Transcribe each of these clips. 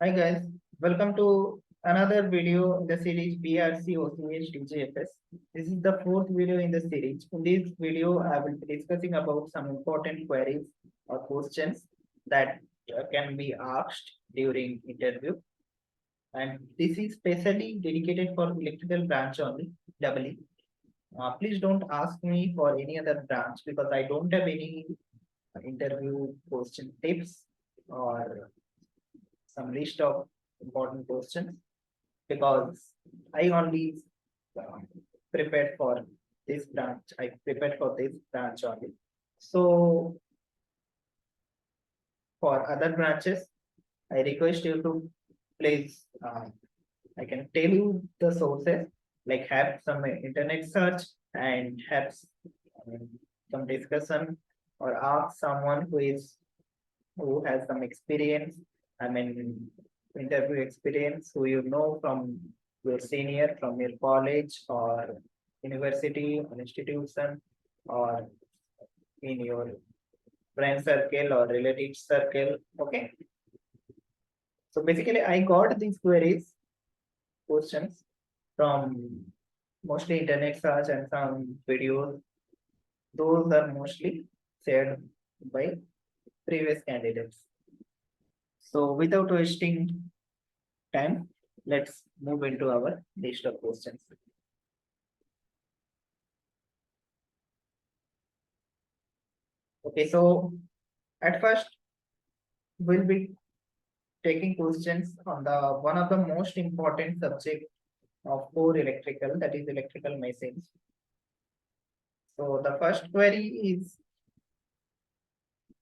Hi guys, welcome to another video in the series BRC OCS DGFS. This is the fourth video in the series. In this video, I will be discussing about some important queries or questions that can be asked during interview. And this is specially dedicated for electrical branch only, doubly. Please don't ask me for any other branch because I don't have any interview question tips or some list of important questions because I only uh, prepared for this branch. I prepared for this branch only. So for other branches, I request you to please. I can tell you the sources, like have some internet search and have some discussion or ask someone who has some experience. I mean, interview experience who you know from your senior, from your college or university or institution or in your friend circle or relative circle. Okay. So basically, I got these questions from mostly internet search and some videos. Those are mostly shared by previous candidates. So without wasting time, let's move into our list of questions. Okay, so at first we'll be taking questions on the one of the most important subject of core electrical, that is electrical machines. So the first query is,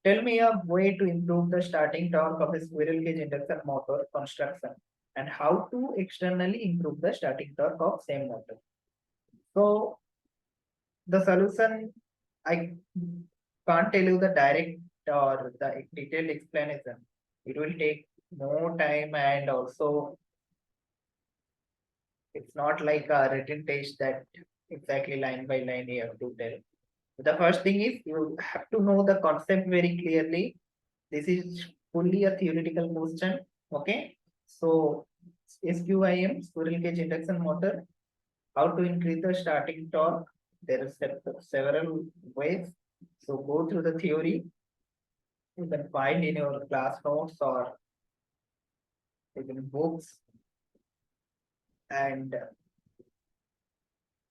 tell me a way to improve the starting torque of a squirrel cage induction motor construction and how to externally improve the starting torque of same motor. So the solution, I can't tell you the direct or the detailed explanation. It will take more time and also it's not like a written test that exactly line by line you have to tell. The first thing is you have to know the concept very clearly. This is fully a theoretical question. Okay. So SQIM, squirrel cage induction motor, how to increase the starting torque. There are several ways. So go through the theory. You can find in your class notes or in books. And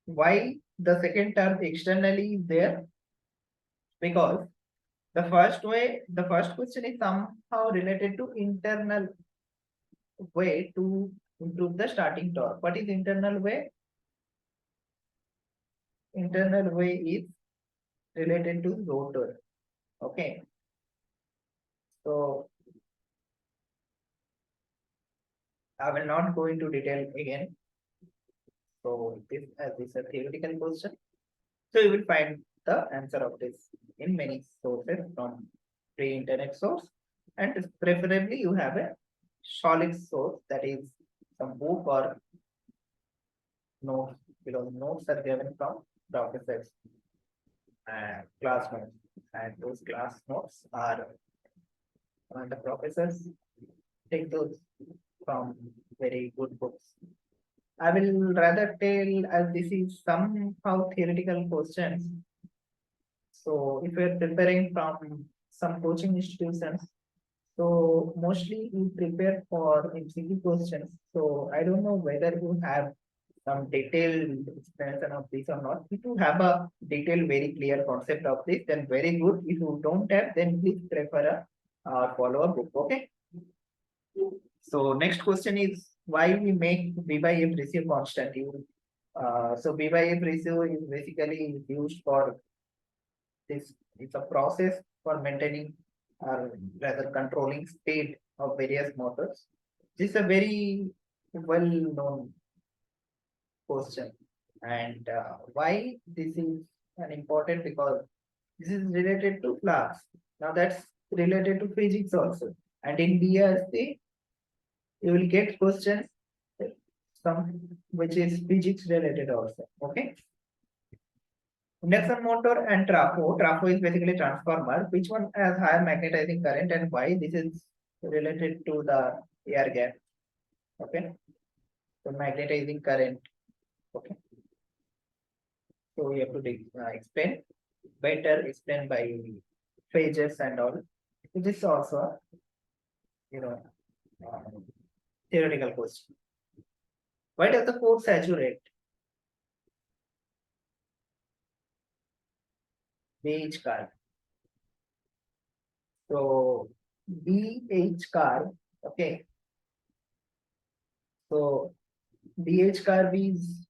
why the second term externally is there? Because the first question is somehow related to internal way to improve the starting torque. What is internal way? Internal way is related to rotor. Okay. So I will not go into detail again. So this as this is a theoretical question. So you will find the answer of this in many sources from pre-internet source, and preferably you have a solid source, that is some book or notes, because notes are given from professors and class notes, and those class notes are the professors take those from very good books. I will rather tell as this is somehow theoretical questions. So if you're preparing from some coaching institutions, so mostly you prepare for MCQ questions. So I don't know whether you have some detailed explanation of this or not. If you have a detailed, very clear concept of this, then very good. If you don't have, then please prefer a follow a book. Okay. So next question is why we make V by F ratio constant. So V by F ratio is basically used for this. It's a process for maintaining or rather controlling speed of various motors. This is a very well known question, and why this is an important, because this is related to flux. Now that's related to physics also, and in BRC you will get questions some which is physics related also. Okay. Induction motor and trafo. Trafo is basically transformer. Which one has higher magnetizing current and why? This is related to the air gap. Okay. So magnetizing current. Okay. So we have to explain better explain by phases and all. This is also, you know, uh, theoretical question. Why does the core saturate? BH car. So BH car. Okay. So BH car is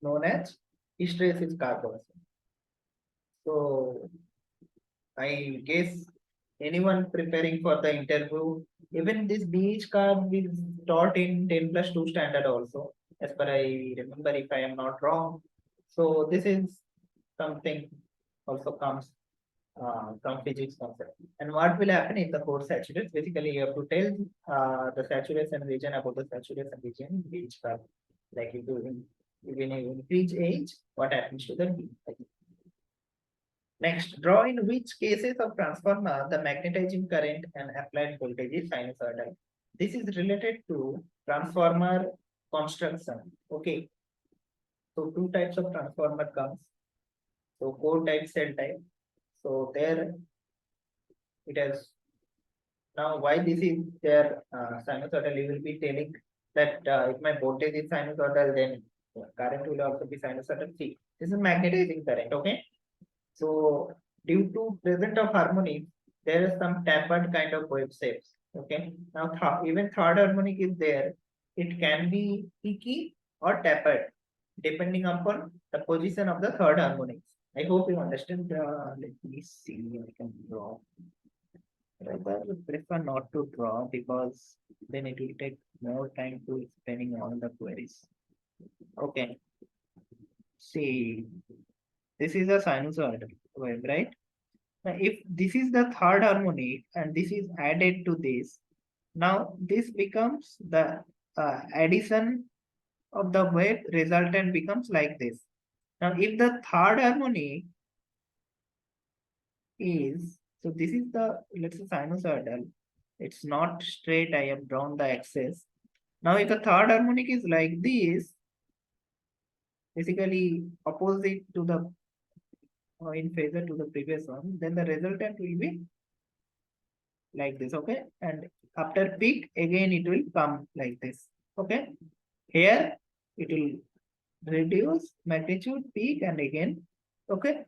known as hysteresis car also. So I guess anyone preparing for the interview, even this BH car is taught in 10+2 standard also, as per I remember, if I am not wrong. So this is something also comes from physics concept. And what will happen if the core saturates? Basically, you have to tell the saturation region about the saturation region in BH car. Like if you increase age, what happens to the B? Next, draw in which cases of transformer the magnetizing current and applied voltage is sinusoidal. This is related to transformer construction. Okay. So two types of transformer comes. So core type, cell type. So there it has. Now why this is there sinusoidal, you will be telling that if my voltage is sinusoidal, then current will also be sinusoidal. See, this is magnetizing current. Okay. So due to present of harmonic, there is some tapered kind of wave shapes. Okay. Now even third harmonic is there. It can be peaky or tapered, depending upon the position of the third harmonics. I hope you understand. Let me see. I can draw. Rather would prefer not to draw because then it will take more time to explaining all the queries. Okay. See, this is a sinusoidal wave, right? Now, if this is the third harmonic and this is added to this, now this becomes the addition of the wave resultant becomes like this. Now, if the third harmonic is, so this is the, let's say sinusoidal, it's not straight, I have drawn the axis. Now, if the third harmonic is like this, basically opposite to the in phasor to the previous one, then the resultant will be like this. Okay, and after peak again it will come like this. Okay, here it will reduce magnitude, peak, and again. Okay,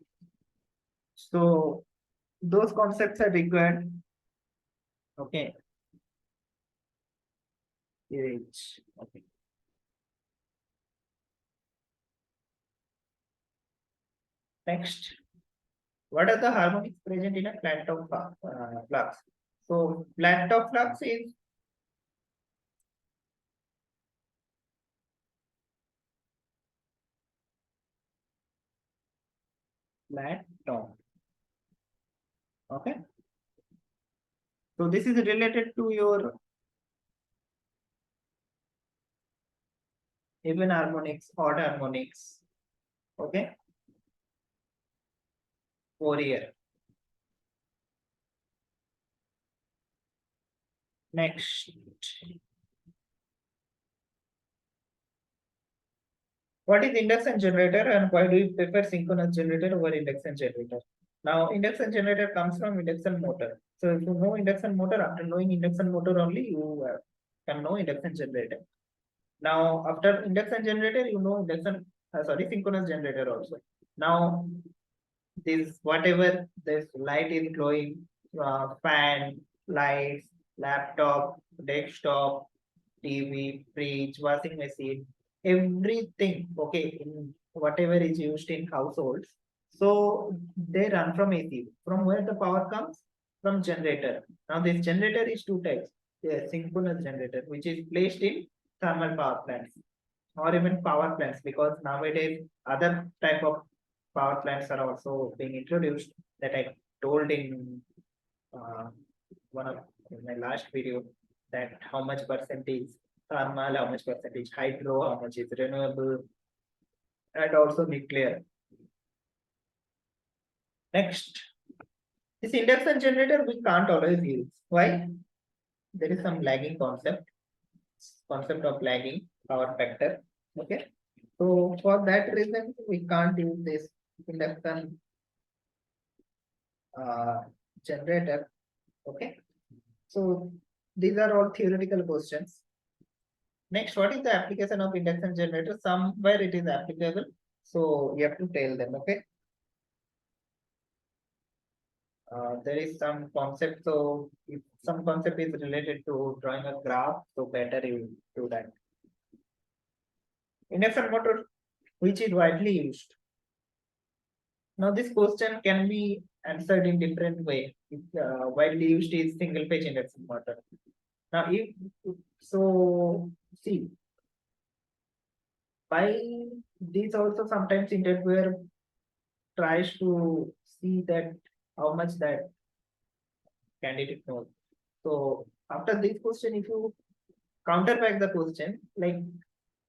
so those concepts are required. Okay, okay. Next, what are the harmonics present in a flat top flux? So flat top flux is flat top. Okay, so this is related to your even harmonics, odd harmonics. Okay, Fourier. Next, what is induction generator and why do you prefer synchronous generator over induction generator? Now, induction generator comes from induction motor. So, if you know induction motor, after knowing induction motor only, you can know induction generator. Now, after induction generator, you know synchronous generator also. Now, this whatever this light is glowing, fan, lights, laptop, desktop, TV, fridge, washing machine, everything. Okay, in whatever is used in households. So they run from AC. From where the power comes? From generator. Now this generator is two types. The synchronous generator, which is placed in thermal power plants or even power plants, because nowadays other type of power plants are also being introduced that I told in uh, one of in my last video, that how much percentage thermal, how much percentage hydro, how much is renewable, and also nuclear. Next, This induction generator we can't always use. Why? There is some lagging concept of lagging power factor. Okay. So for that reason, we can't use this induction uh, generator. Okay. So these are all theoretical questions. Next, what is the application of induction generator? Somewhere it is applicable. So you have to tell them, okay? There is some concept. So if some concept is related to drawing a graph, so better you do that. Induction motor, which is widely used. Now this question can be answered in different way. Widely used is single phase induction motor. Now if so, see, by this also sometimes interviewer tries to see that how much that candidate knows. So after this question, if you counter back the question, like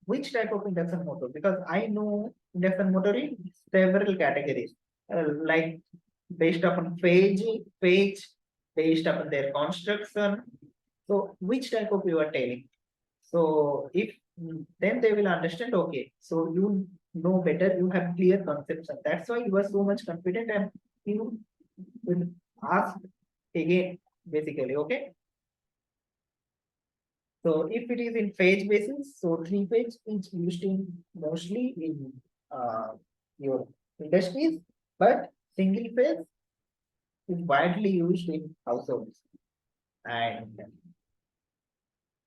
which type of induction motor, because I know induction motor in several categories, like based upon page, based upon their construction. So which type of you are telling? So if then they will understand, okay, so you know better, you have clear conception. That's why you are so much confident and you will ask again, basically, okay? So if it is in phase basis, so three phase is used in mostly in your industries, but single phase is widely used in households. And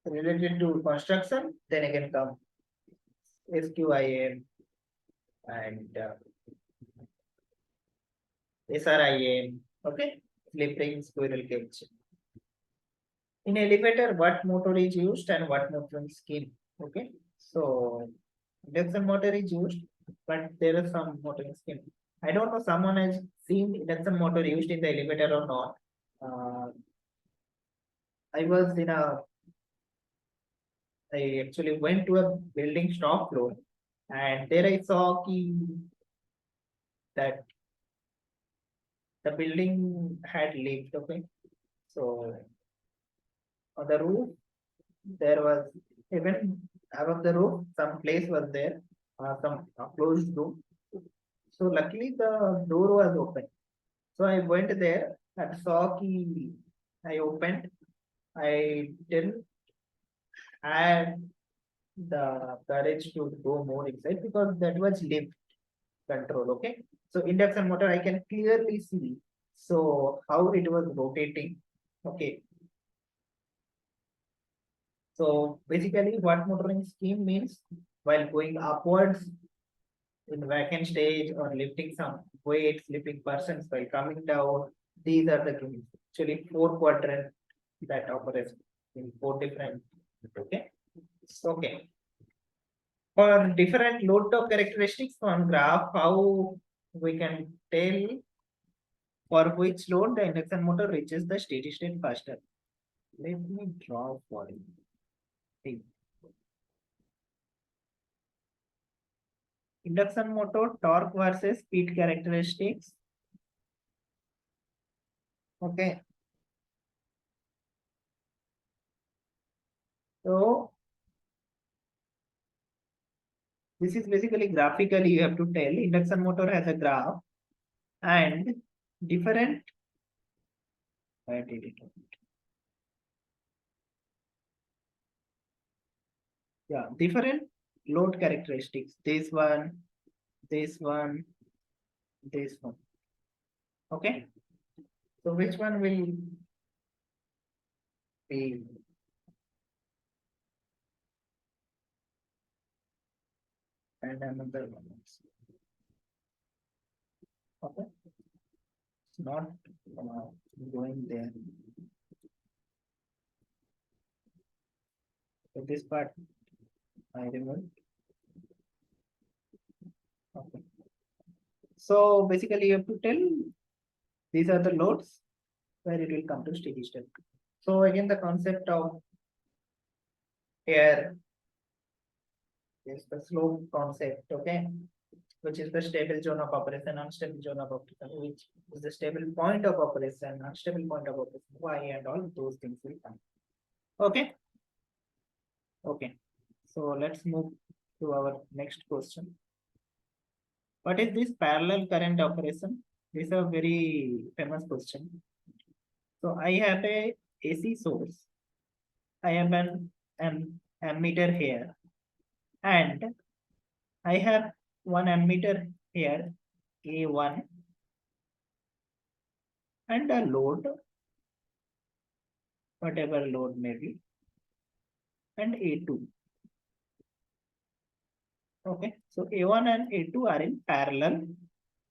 related to construction, then again come SQIM and SRIM, okay, slip ring squirrel cage. In elevator, what motor is used and what motoring scheme, okay? So induction motor is used, but there is some motoring scheme. I don't know someone has seen induction motor used in the elevator or not. I was in a I actually went to a building shop floor and there I saw that the building had leaked. Okay. So on the roof, there was even above the roof, some place was there, some closed room. So luckily the door was open. So I went there and saw I opened. I didn't had the courage to go more inside because that was lift control. Okay. So induction motor, I can clearly see. So how it was rotating. Okay. So basically what motoring scheme means while going upwards in vacant stage or lifting some weights, lifting persons while coming down, these are the things. Actually 4 quadrant that operates in 4 different. Okay. Okay. For different load torque characteristics on graph, how we can tell for which load the induction motor reaches the steady state faster. Let me draw for you. See. Induction motor torque versus speed characteristics. Okay. So this is basically graphically you have to tell induction motor has a graph and different. Where did it? Yeah, different load characteristics. This one, this one, this one. Okay. So which one will be and another one? Okay. It's not going there. So this part I remove. Okay. So basically you have to tell these are the loads where it will come to steady state. So again the concept of air is the slope concept, okay, which is the stable zone of operation, unstable zone of operation, which is the stable point of operation, unstable point of operation, why, and all those things will come. Okay. Okay. So let's move to our next question. What is this parallel current operation? This is a very famous question. So I have a AC source. I have an ammeter here, and I have one ammeter here, A1, and a load, whatever load may be, and A2. Okay, so A1 and A2 are in parallel.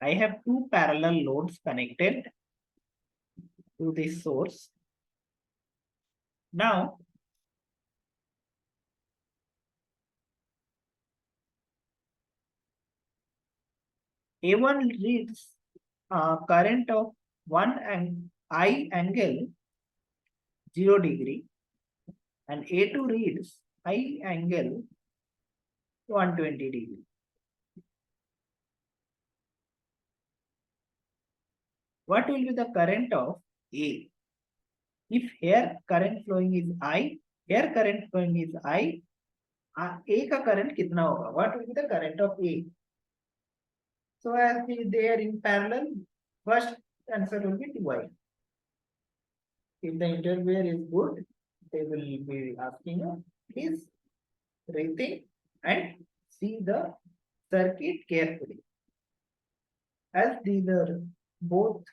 I have two parallel loads connected to this source. Now, A1 reads current of I angle 0 degree, and A2 reads I angle 120 degree. What will be the current of A? If here current flowing is I, here current flowing is I, A का current कितना होगा? What will be the current of A? So as they are in parallel, first answer will be 2I. If the interviewer is good, they will be asking you, please rethink and see the circuit carefully. As these are both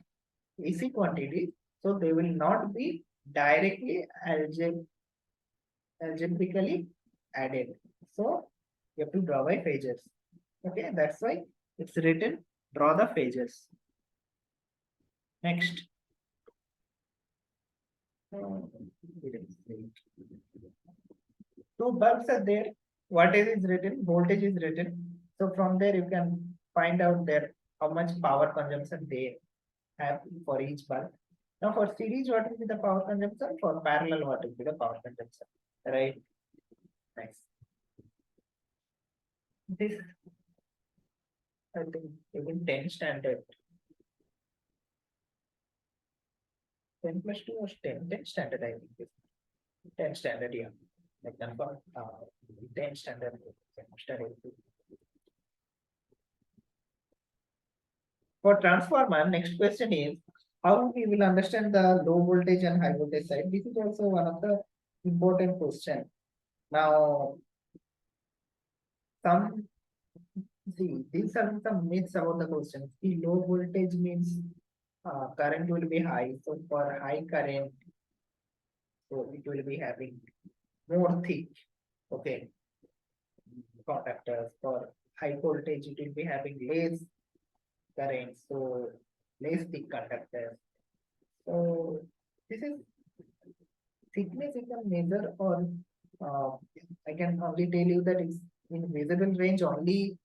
AC quantities, so they will not be directly algebraically added. So you have to draw by phasors. Okay, that's why it's written draw the phasors. Next. Two bulbs are there. What is written? Voltage is written. So from there you can find out there how much power consumption they have for each bulb. Now for series, what will be the power consumption? For parallel, what will be the power consumption? Right? Nice. This, I think, even 10 standard. 10 plus 2 was 10. 10 standard, I think. 10 standard, yeah. Like confirm 10 standard. For transformer, next question is how we will understand the low voltage and high voltage side. This is also one of the important question. Now, these are some myths about the question. The low voltage means current will be high. So for high current, so it will be having more thick, okay, conductors. For high voltage, it will be having less current, so less thick conductors. So this is thickness you can measure, or I can only tell you that it's in visible range only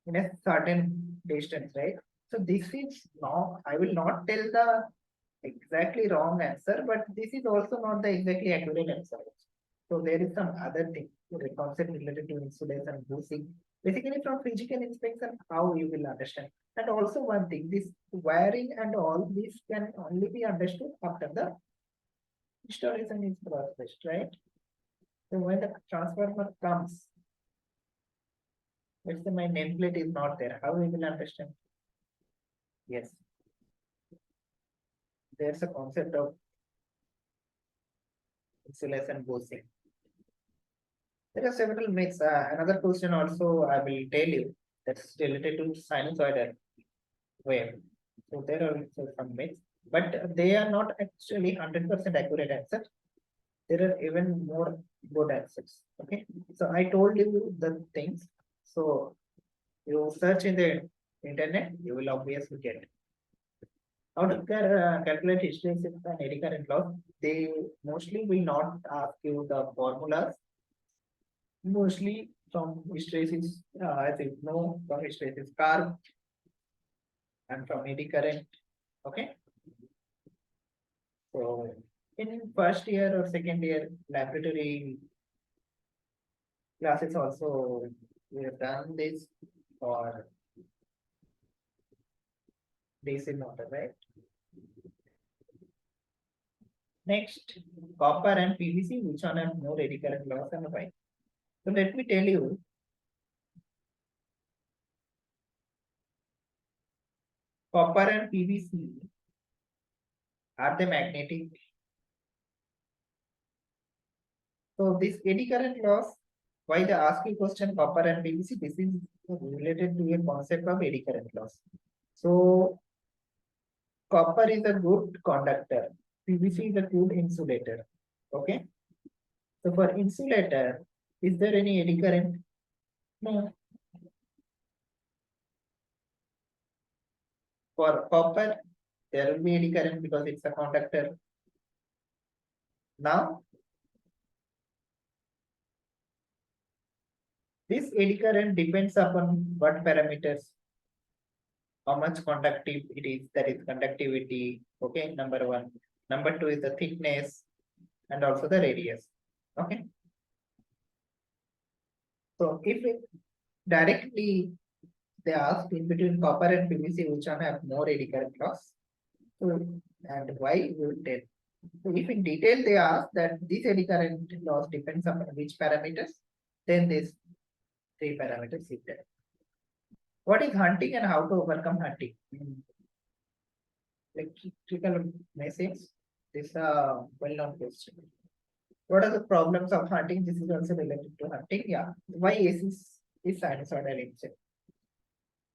in a certain distance, right? So this is not, I will not tell the exactly wrong answer, but this is also not the exactly accurate answer. So there is some other thing, the concept related to insulation, boosting. Basically from physical inspection, how you will understand. And also one thing, this wiring and all this can only be understood after the installation is processed, right? So when the transformer comes, let's say my nameplate is not there, how we will understand? Yes. There's a concept of insulation boosting. There are several myths. Another question also I will tell you that's related to sinusoidal wave. So there are also some myths, but they are not actually 100% accurate answers. There are even more good answers. Okay, so I told you the things. So you search in the internet, you will obviously get. How to calculate hysteresis and eddy current loss? They mostly will not ask you the formulas. Mostly from hysteresis, as you know, from hysteresis curve and from eddy current. Okay. So in first year or second year laboratory classes also we have done this for this in order, right? Next, copper and PVC, which one have more eddy current loss and why? So let me tell you. Copper and PVC, are they magnetic? So this eddy current loss, why they ask you question copper and PVC, this is related to a concept of eddy current loss. So copper is a good conductor, PVC is a good insulator. Okay. So for insulator, is there any eddy current? No. For copper, there will be eddy current because it's a conductor. Now, this eddy current depends upon what parameters, how much conductive it is, that is conductivity. Okay, number one. Number two is the thickness and also the radius. Okay. So if it directly they ask in between copper and PVC, which one have more eddy current loss? So, and why we will tell. So if in detail they ask that this eddy current loss depends on which parameters, then this three parameters is there. What is hunting and how to overcome hunting? Electrical message. This is a well-known question. What are the problems of hunting? This is also related to hunting. Yeah. Why is sinusoidal in shape?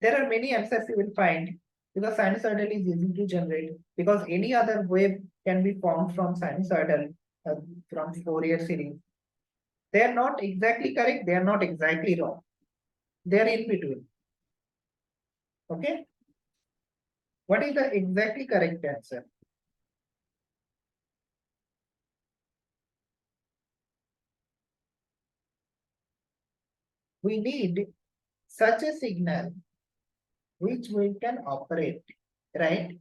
There are many answers you will find because sinusoidal is easy to generate because any other wave can be formed from sinusoidal from Fourier series. They are not exactly correct. They are not exactly wrong. They are in between. Okay. What is the exactly correct answer? We need such a signal which we can operate, right?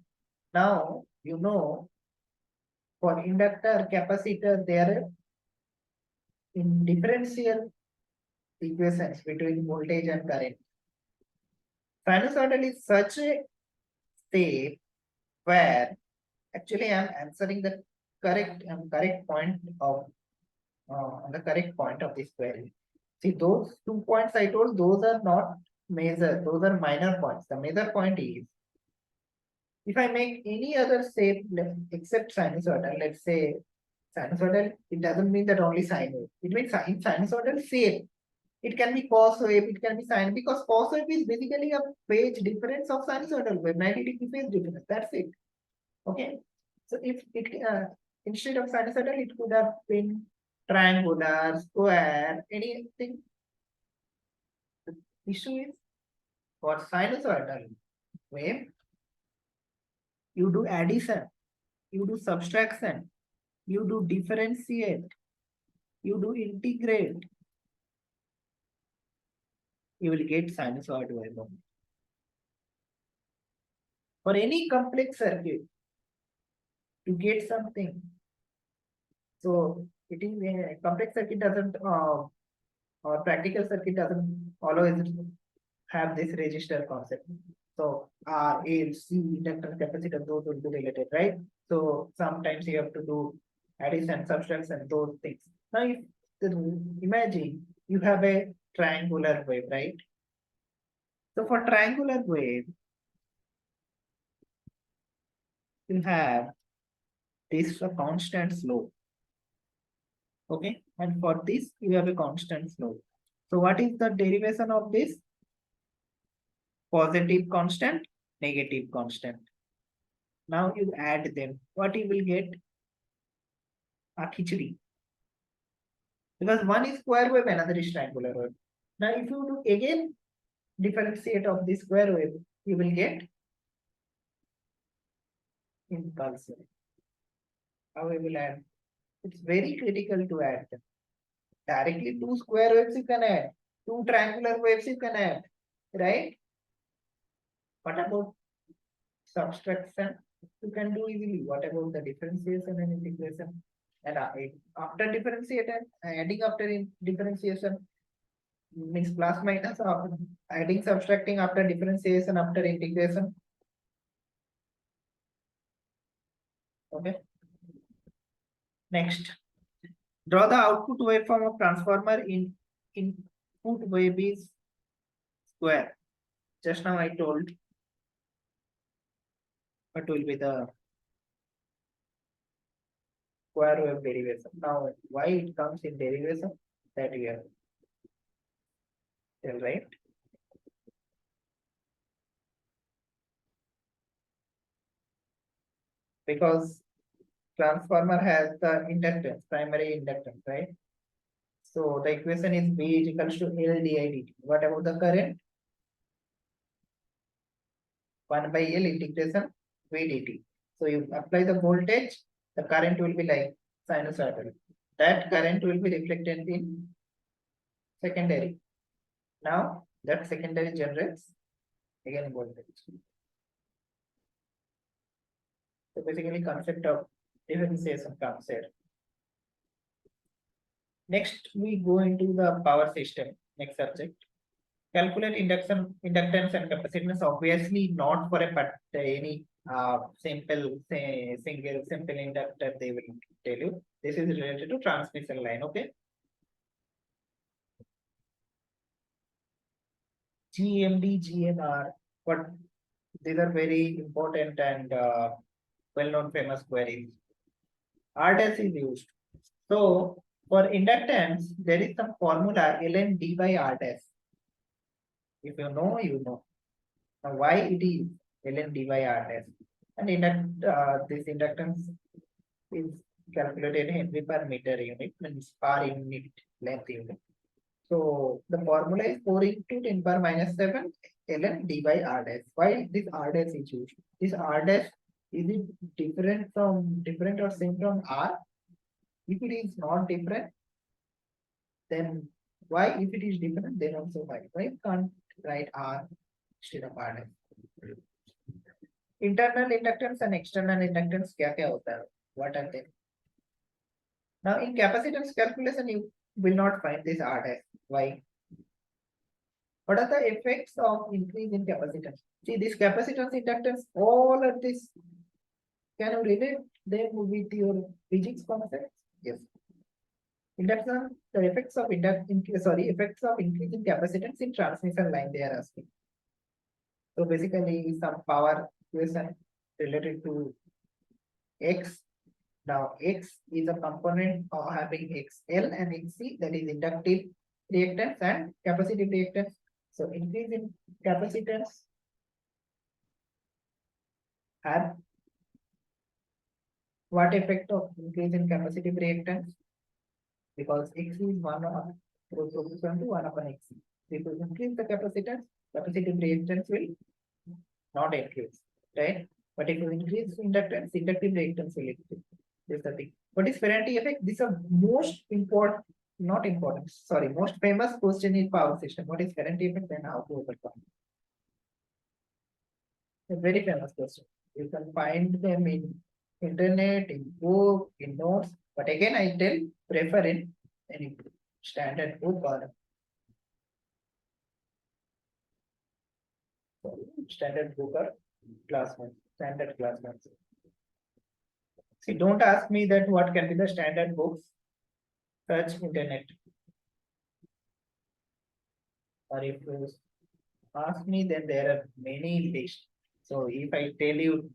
Now, you know, for inductor, capacitor, they are in differential equations between voltage and current. Sinusoidal is such a state where actually I am answering the correct point of the correct point of this query. See, those 2 points I told, those are not major, those are minor points. The major point is if I make any other shape except sinusoidal, let's say sinusoidal, it doesn't mean that only sine wave. It means sinusoidal shape. It can be cos wave, it can be sine, because cos wave is basically a phase difference of sinusoidal wave, 90-degree phase difference. That's it. Okay. So if it instead of sinusoidal, it could have been triangular, square, anything. The issue is for sinusoidal wave, you do addition, you do subtraction, you do differentiate, you do integrate, you will get sinusoid wave. For any complex circuit, to get something, so it is a complex circuit doesn't or practical circuit doesn't always have this resistor concept. So R, L, C, inductor, capacitor, those will be related, right? So sometimes you have to do addition, subtraction, those things. Now, if imagine you have a triangular wave, right? So for triangular wave, you have this a constant slope. Okay, and for this you have a constant slope. So what is the derivation of this? Positive constant, negative constant. Now you add them. What you will get? A khichdi. Because one is square wave, another is triangular wave. Now if you do again differentiate of this square wave, you will get impulse wave. How we will add? It's very critical to add them. Directly two square waves you can add, two triangular waves you can add, right? What about subtraction? You can do easily. What about the differentiation and integration? And after differentiation, adding after differentiation means plus minus, after adding, subtracting after differentiation, after integration. Okay. Next, draw the output waveform of transformer in input wave is square. Just now I told what will be the square wave derivation. Now, why it comes in derivation that we have tell, right? Because transformer has the inductance, primary inductance, right? So the equation is V is equals to L di dt. What about the current? 1 by L integration V dt. So you apply the voltage, the current will be like sinusoidal. That current will be reflected in secondary. Now that secondary generates again voltage. So basically concept of differentiation comes here. Next we go into the power system, next subject. Calculate inductance and capacitance, obviously not for any simple inductor they will tell you. This is related to transmission line, okay? GMD, GNR, but these are very important and well-known famous queries. R dash is used. So for inductance, there is some formula ln d by R dash. If you know, you know. Now why it is ln d by R dash? And this inductance is calculated Henry per meter unit, means per unit length unit. So the formula is 4 into 10 power minus 7 ln d by R dash. Why this R dash is used? This R dash, is it different or same from R? If it is not different, then why? If it is different, then also why? Why can't write R instead of R dash? Internal inductance and external inductance क्या होता है? What are they? Now in capacitance calculation, you will not find this R dash. Why? What are the effects of increase in capacitance? See, this capacitance, inductance, all of this, can you relate them with your physics concepts? Yes. Induction, the effects of effects of increasing capacitance in transmission line they are asking. So basically some power equation related to X. Now X is a component of having XL and XC, that is inductive reactance and capacitive reactance. So increase in capacitance have what effect of increase in capacitive reactance? Because X is 1 upon proportional to 1 upon XC. If you increase the capacitance, capacitive reactance will not increase, right? But if you increase inductance, inductive reactance will increase. This is the thing. What is Ferranti effect? This is a most important, not important, sorry, most famous question in power system. What is Ferranti effect and how to overcome? A very famous question. You can find them in internet, in book, in notes. But again, I tell prefer in any standard book or standard book or classmates, standard classmates. See, don't ask me that what can be the standard books. Search internet. Or if you ask me, then there are many lists. So if I tell you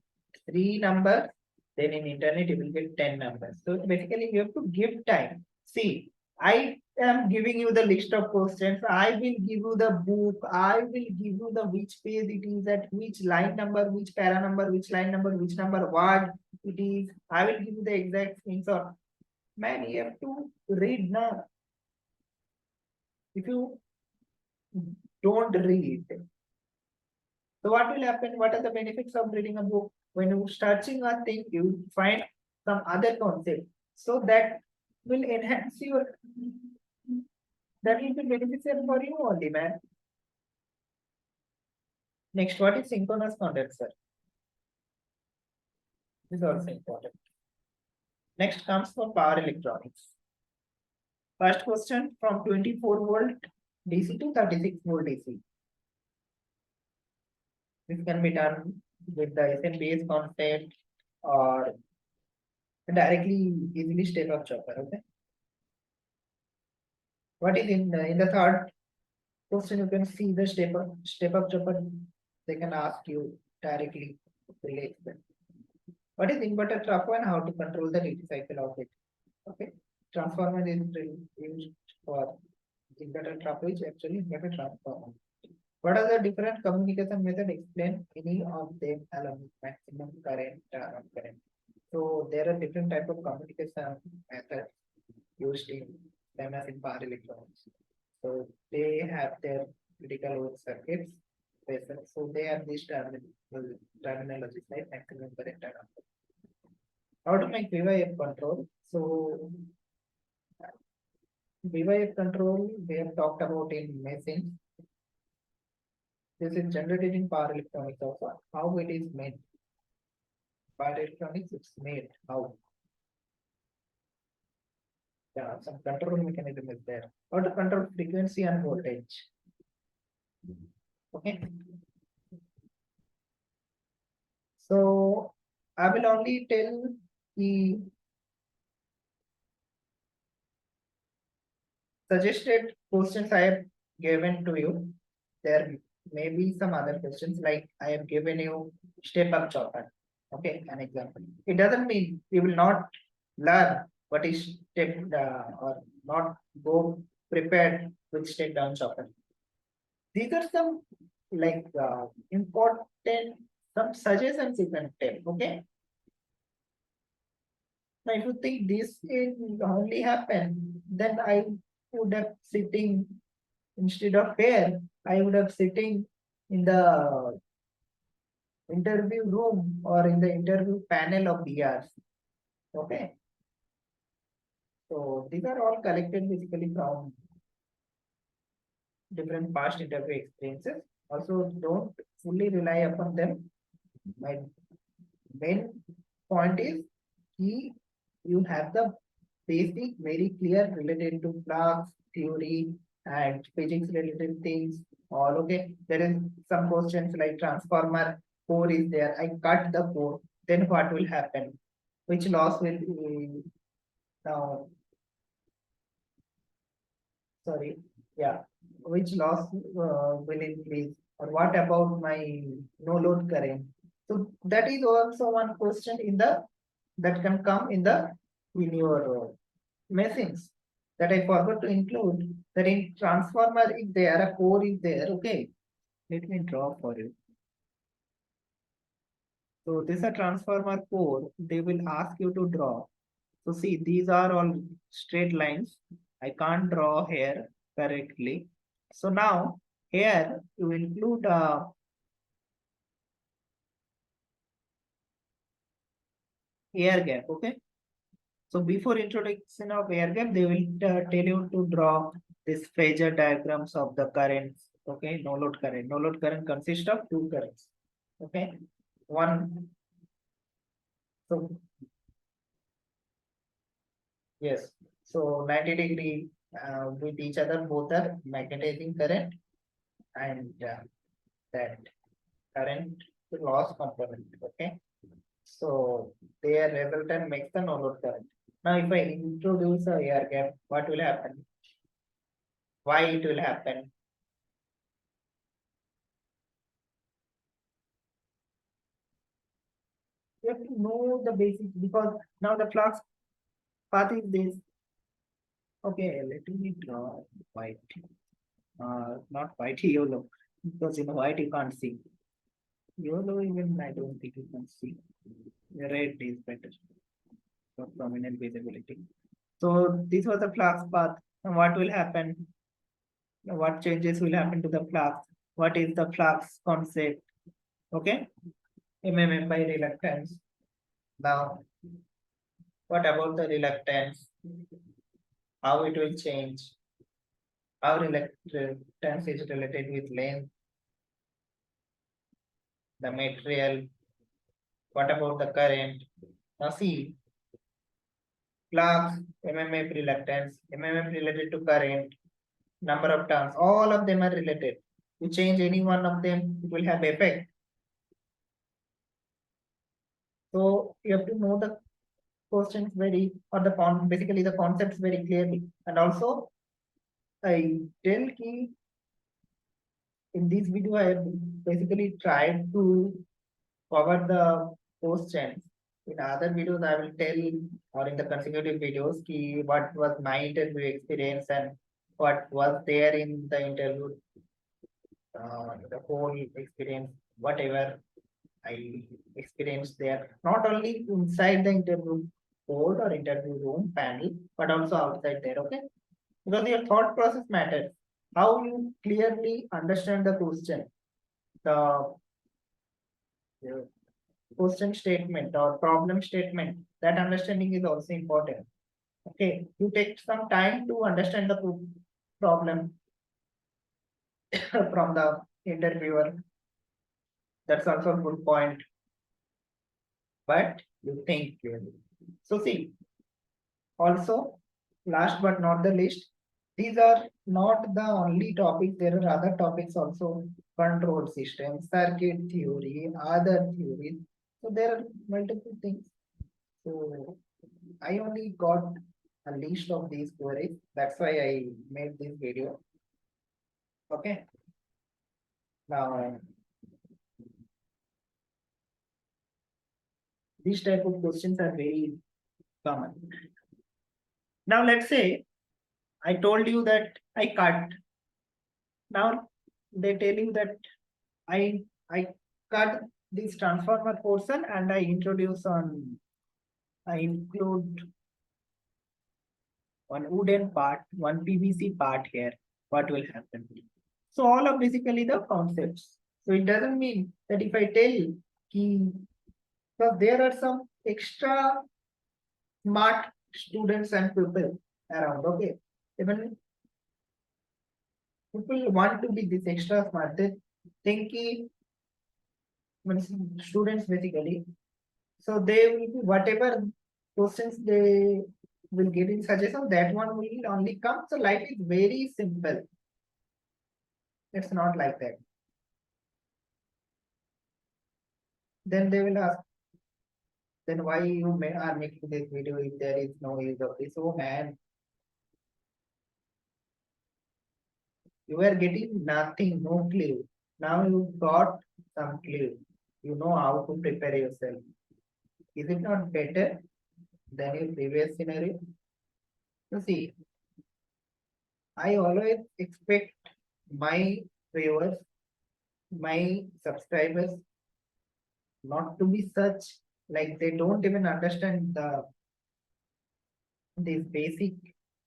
3 numbers, then in internet you will get 10 numbers. So basically you have to give time. See, I am giving you the list of questions. I will give you the book. I will give you the which page it is at, which line number, which para number, which line number, which number, what it is. I will give you the exact screenshot. Man, you have to read now. If you don't read, so what will happen? What are the benefits of reading a book? When you searching a thing, you find some other concept. So that will enhance your, that will be beneficial for you only, man. Next, what is synchronous condenser? This is also important. Next comes for power electronics. First question, from 24 volt DC to 36 volt DC. This can be done with the SNBS concept or directly easily step up chopper. Okay. What is in the third question? You can see the step up chopper. They can ask you directly relate them. What is inverter trafo and how to control the duty cycle of it? Okay. Transformer is used for inverter trafo is actually inverter transformer. What are the different communication method? Explain any of them along with maximum current or current. So there are different type of communication methods used in them as in power electronics. So they have their critical load circuits. So they have these terminologies like maximum current and all. How to make VYF control? So VYF control we have talked about in machines. This is generated in power electronics also. How it is made? Power electronics it's made. How? Yeah, some control mechanism is there. How to control frequency and voltage? Okay. So I will only tell the suggested questions I have given to you. There may be some other questions like I have given you step up chopper. Okay, an example. It doesn't mean you will not learn what is step or not go prepared with step down chopper. These are some like important some suggestions you can tell. Okay. Now, if you think this will only happen, then I would have sitting instead of here, I would have sitting in the interview room or in the interview panel of BRs. Okay. So these are all collected basically from different past interview experiences. Also, don't fully rely upon them. My main point is you have the basic very clear related to flux theory and physics related things all okay. There is some questions like transformer core is there, I cut the core, then what will happen, which loss will now sorry yeah, which loss will increase, or what about my no load current. So that is also one question in the that can come in the in your machines that I forgot to include that in transformer is there, a core is there. Okay, let me draw for you. So this is a transformer core. They will ask you to draw. So see, these are all straight lines. I can't draw here correctly. So now here you include air gap. Okay. So before introduction of air gap, they will tell you to draw this phasor diagrams of the currents. Okay, no load current. No load current consists of two currents. Okay, one. So yes, so 90-degree with each other, both are magnetizing current and that current loss component. Okay, so their resultant makes the no load current. Now, if I introduce a air gap, what will happen? Why it will happen? You have to know the basics because now the flux path is this. Okay, let me draw white. Not white, yellow. Because in white you can't see. Yellow even I don't think you can see. Red is better for prominent visibility. So this was the flux path. And what will happen? What changes will happen to the flux? What is the flux concept? Okay. MMF by reluctance. Now, what about the reluctance? How it will change? How reluctance is related with length, the material. What about the current? Now see, flux, MMF reluctance, MMF related to current, number of turns, all of them are related. You change any one of them, it will have effect. So you have to know the questions very, or the basically the concepts very clearly. And also I tell key in this video I have basically tried to cover the questions. In other videos I will tell, or in the consecutive videos, ki what was my interview experience and what was there in the interview, the whole experience, whatever I experienced there, not only inside the interview board or interview room panel, but also outside there, okay? Because your thought process matters. How you clearly understand the question, the question statement or problem statement, that understanding is also important. Okay, you take some time to understand the problem from the interviewer. That's also a good point. But you think clearly. So see, also, last but not the least, these are not the only topics. There are other topics also: control systems, circuit theory, other theories. So there are multiple things. So I only got a list of these queries. That's why I made this video. Okay. Now, these type of questions are very common. Now, let's say I told you that I cut. Now they tell you that I cut this transformer portion and I include one wooden part, one PVC part here. What will happen? So all of basically the concepts. So it doesn't mean that if I tell ki, so there are some extra smart students and people around. Okay, even people want to be this extra smart. They think ki, students basically. So they will be whatever questions they will get in suggestion, that one will only come. So life is very simple. It's not like that. Then they will ask, then why you are making this video if there is no use of this? Oh man, you are getting nothing, no clue. Now you got some clue. You know how to prepare yourself. Is it not better than your previous scenario? You see, I always expect my viewers, my subscribers, not to be such like they don't even understand these basic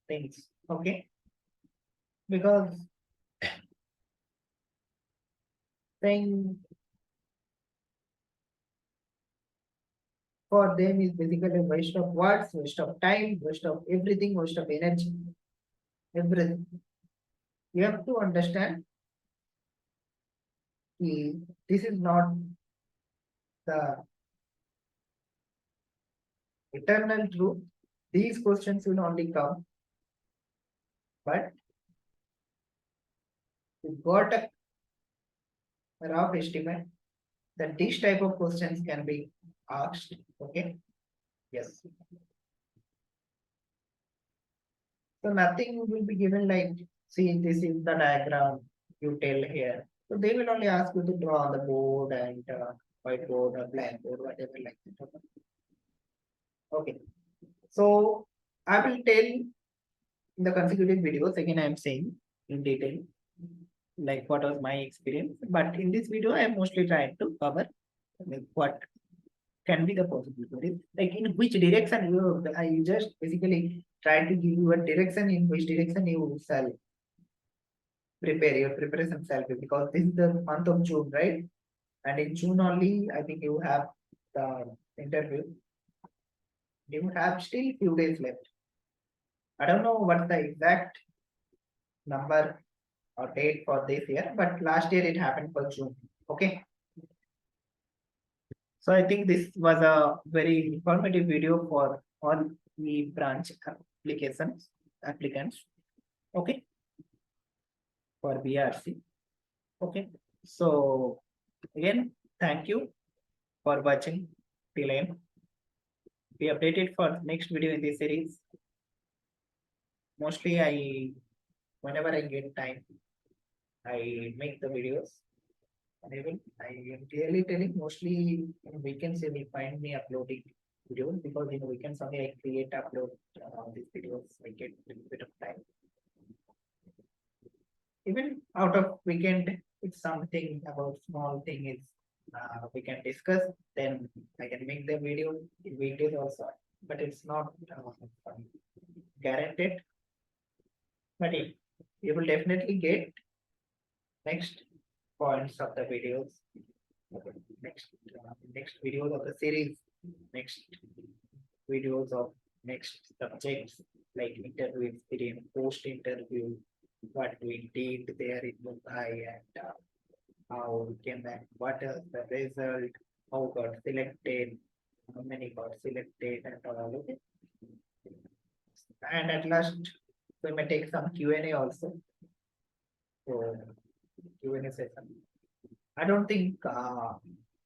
things. Okay, because saying for them is basically a waste of words, waste of time, waste of everything, waste of energy, everything. You have to understand this is not the eternal truth. These questions will only come, but you got a rough estimate that this type of questions can be asked. Okay. Yes. So nothing will be given like, see, this is the diagram you tell here. So they will only ask you to draw on the board and whiteboard or blackboard, whatever like that. Okay. So I will tell in the consecutive videos, again I am saying in detail, like what was my experience. But in this video, I am mostly trying to cover like what can be the possibilities, like in which direction you. I just basically try to give you a direction in which direction you shall prepare your preparation shall be, because this is the month of June, right? And in June only, I think you have the interview. You have still few days left. I don't know what the exact number or date for this year, but last year it happened for June. Okay. So I think this was a very informative video for all the branch applicants. Okay. For BRC. Okay. So again, thank you for watching till end. be updated for next video in this series. Mostly whenever I get time, I make the videos. I am clearly telling mostly on weekends you will find me uploading videos because in weekends only I create upload these videos. I get a little bit of time. Even out of weekend, if something about small thing is we can discuss, then I can make the video in weekdays also. But it's not guaranteed. But you will definitely get next points of the videos, next videos of the series, next videos of next subjects like interview experience, post interview, what we did there in Mumbai and how we came back, what is the result, how got selected, how many got selected and all of it. And at last we may take some Q&A also. So Q&A session. I don't think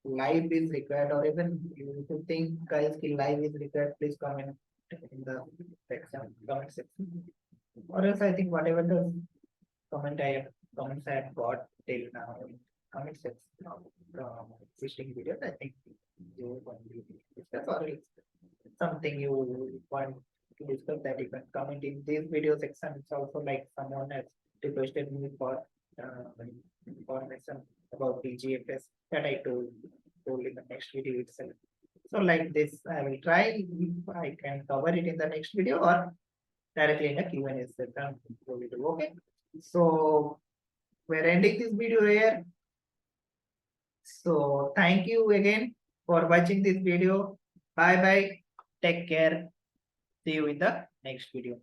live is required, or even if you think guys live is required, please comment in the comment section. Or else I think whatever the comments I have got till now in comment section of existing videos, I think you want to discuss, or else something you want to discuss that you can comment in this video section. It's also like someone has requested me for information about DGFS that I told in the next video itself. So like this, I will try if I can cover it in the next video or directly in the Q&A session. Okay. So we're ending this video here. So thank you again for watching this video. Bye bye. Take care. See you in the next video.